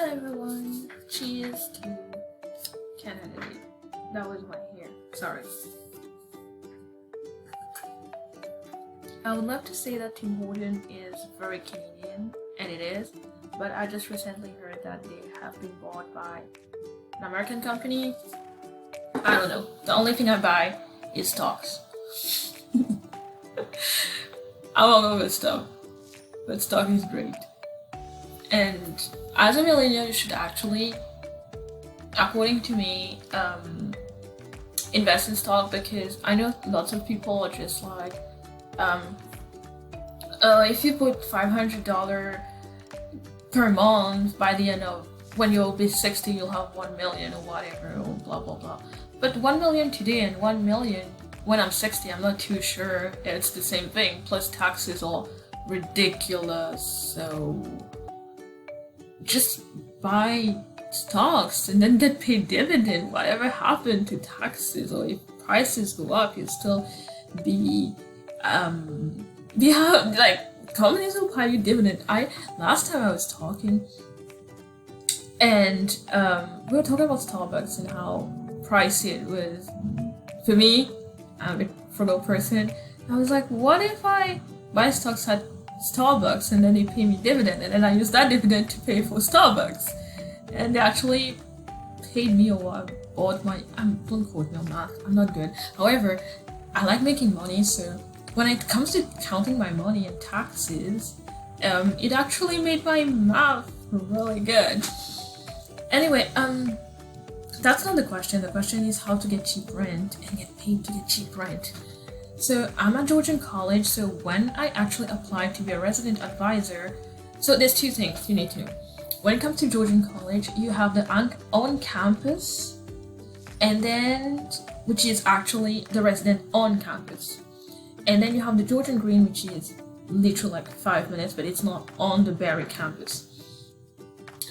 Hello everyone, cheers to Canada Day. That was my hair, sorry. I would love to say that Tim Horton is very Canadian, and it is, but I just recently heard that they have been bought by an American company. I don't know, the only thing I buy is stocks. I don't know about stuff, but stock is great. And as a millennial, you should actually, according to me, invest in stock, because I know lots of people are just like, if you put $500 per month, by the end of when you'll be 60, you'll have 1 million or whatever, or blah blah blah. But 1 million today and 1 million when I'm 60, I'm not too sure it's the same thing. Plus taxes are ridiculous, so just buy stocks and then get paid dividend. Whatever happened to taxes, or if prices go up, you'll still be like companies will pay you dividend. Last time I was talking, and we were talking about Starbucks and how pricey it was. For me, I'm a frugal person. I was like, what if I buy stocks at Starbucks and then they pay me dividend, and then I use that dividend to pay for Starbucks? And they actually paid me, or I bought my, don't quote me on that, I'm not good. However, I like making money, so when it comes to counting my money and taxes, it actually made my math really good. Anyway, that's not the question. The question is how to get cheap rent and get paid to get cheap rent. So I'm at Georgian college, so when I actually applied to be a resident advisor, so there's two things you need to know. When it comes to Georgian college, you have the on-campus, and then, which is actually the resident on campus. And then you have the Georgian Green, which is literally like 5 minutes, but it's not on the Barry campus.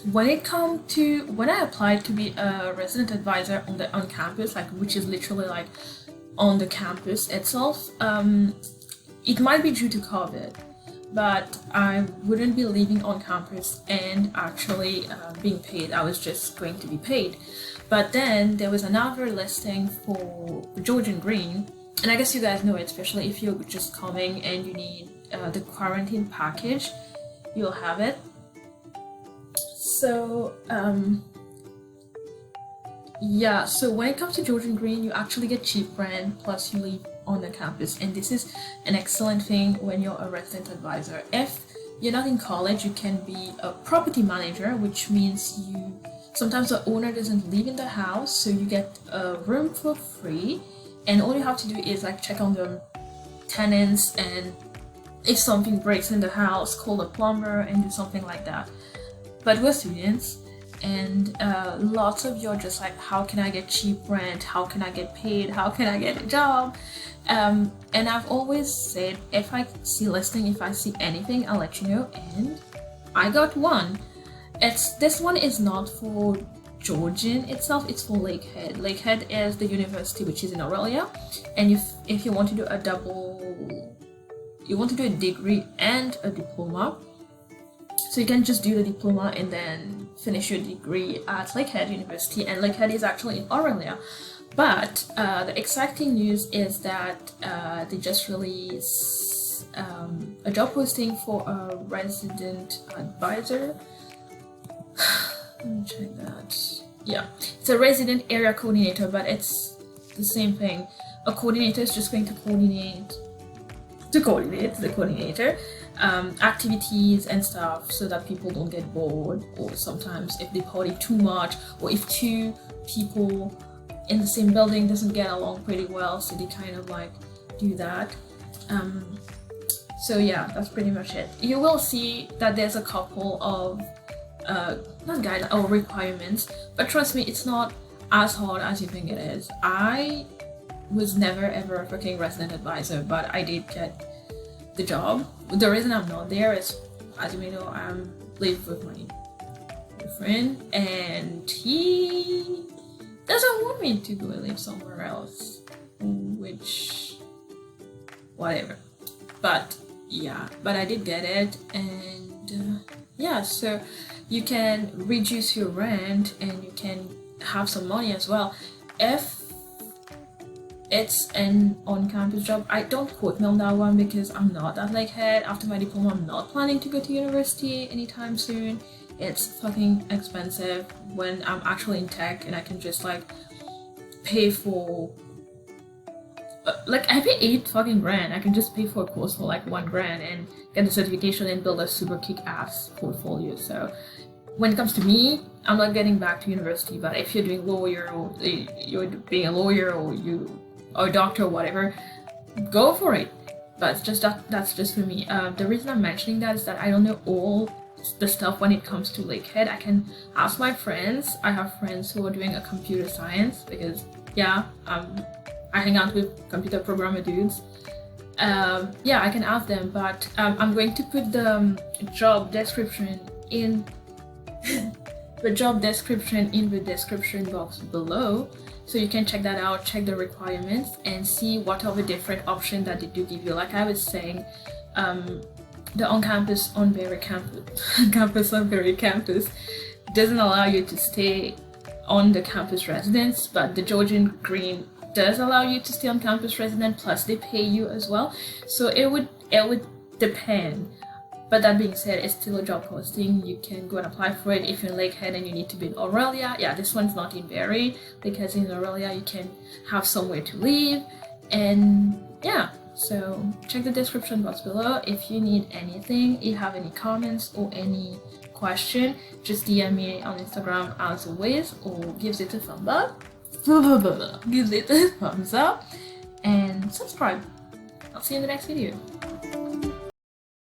When I applied to be a resident advisor on campus, like which is literally like on the campus itself, it might be due to COVID, but I wouldn't be living on campus and actually being paid. I was just going to be paid. But then there was another listing for Georgian Green, and I guess you guys know it, especially if you're just coming and you need the quarantine package, you'll have it. So yeah, so when it comes to Georgian Green, you actually get cheap rent, plus you live on the campus, and this is an excellent thing when you're a resident advisor. If you're not in college, you can be a property manager, which means sometimes the owner doesn't live in the house, so you get a room for free, and all you have to do is like check on the tenants, and if something breaks in the house, call the plumber and do something like that. But we're students, and lots of you are just like, how can I get cheap rent? How can I get paid? How can I get a job? And I've always said, if I see listing, if I see anything, I'll let you know. And I got one. This one is not for Georgian itself, it's for Lakehead. Lakehead is the university which is in Australia, and if you want to do you want to do a degree and a diploma, so you can just do the diploma and then finish your degree at Lakehead University, and Lakehead is actually in Australia. But the exciting news is that they just released a job posting for a resident advisor. Let me check that. Yeah, it's a resident area coordinator, but it's the same thing. A coordinator is just going to coordinate the coordinator activities and stuff, so that people don't get bored, or sometimes if they party too much, or if two people in the same building doesn't get along pretty well, so they kind of like do that. So yeah, that's pretty much it. You will see that there's a couple of not guidelines or requirements, but trust me, it's not as hard as you think it is. I was never ever a fucking resident advisor, but I did get the job. The reason I'm not there is, as you may know, I'm live with my boyfriend, and he doesn't want me to go and live somewhere else, which whatever. But yeah, but I did get it, and yeah, so you can reduce your rent and you can have some money as well if it's an on-campus job. I don't quote me on that one because I'm not at Lakehead. After my diploma, I'm not planning to go to university anytime soon. It's fucking expensive when I'm actually in tech and I can just like pay for like I pay 8 fucking grand. I can just pay for a course for like 1 grand and get the certification and build a super kick-ass portfolio. So when it comes to me, I'm not getting back to university. But if you're doing lawyer or you're being a lawyer or a doctor or whatever, go for it. But it's just that's just for me. The reason I'm mentioning that is that I don't know all the stuff when it comes to Lakehead. I can ask my friends. I have friends who are doing a computer science because yeah, I hang out with computer programmer dudes. Yeah, I can ask them, but I'm going to put the job description in the description box below, so you can check that out, check the requirements, and see what are the different options that they do give you. Like I was saying, the on-campus campus doesn't allow you to stay on the campus residence, but the Georgian Green does allow you to stay on campus resident, plus they pay you as well. So it would depend. But that being said, it's still a job posting. You can go and apply for it if you're in Lakehead and you need to be in Aurelia. Yeah, this one's not in Barrie because in Aurelia you can have somewhere to live. And yeah, so check the description box below. If you need anything, if you have any comments or any question, just DM me on Instagram as always, or gives it a thumbs up. Gives it a thumbs up and subscribe. I'll see you in the next video.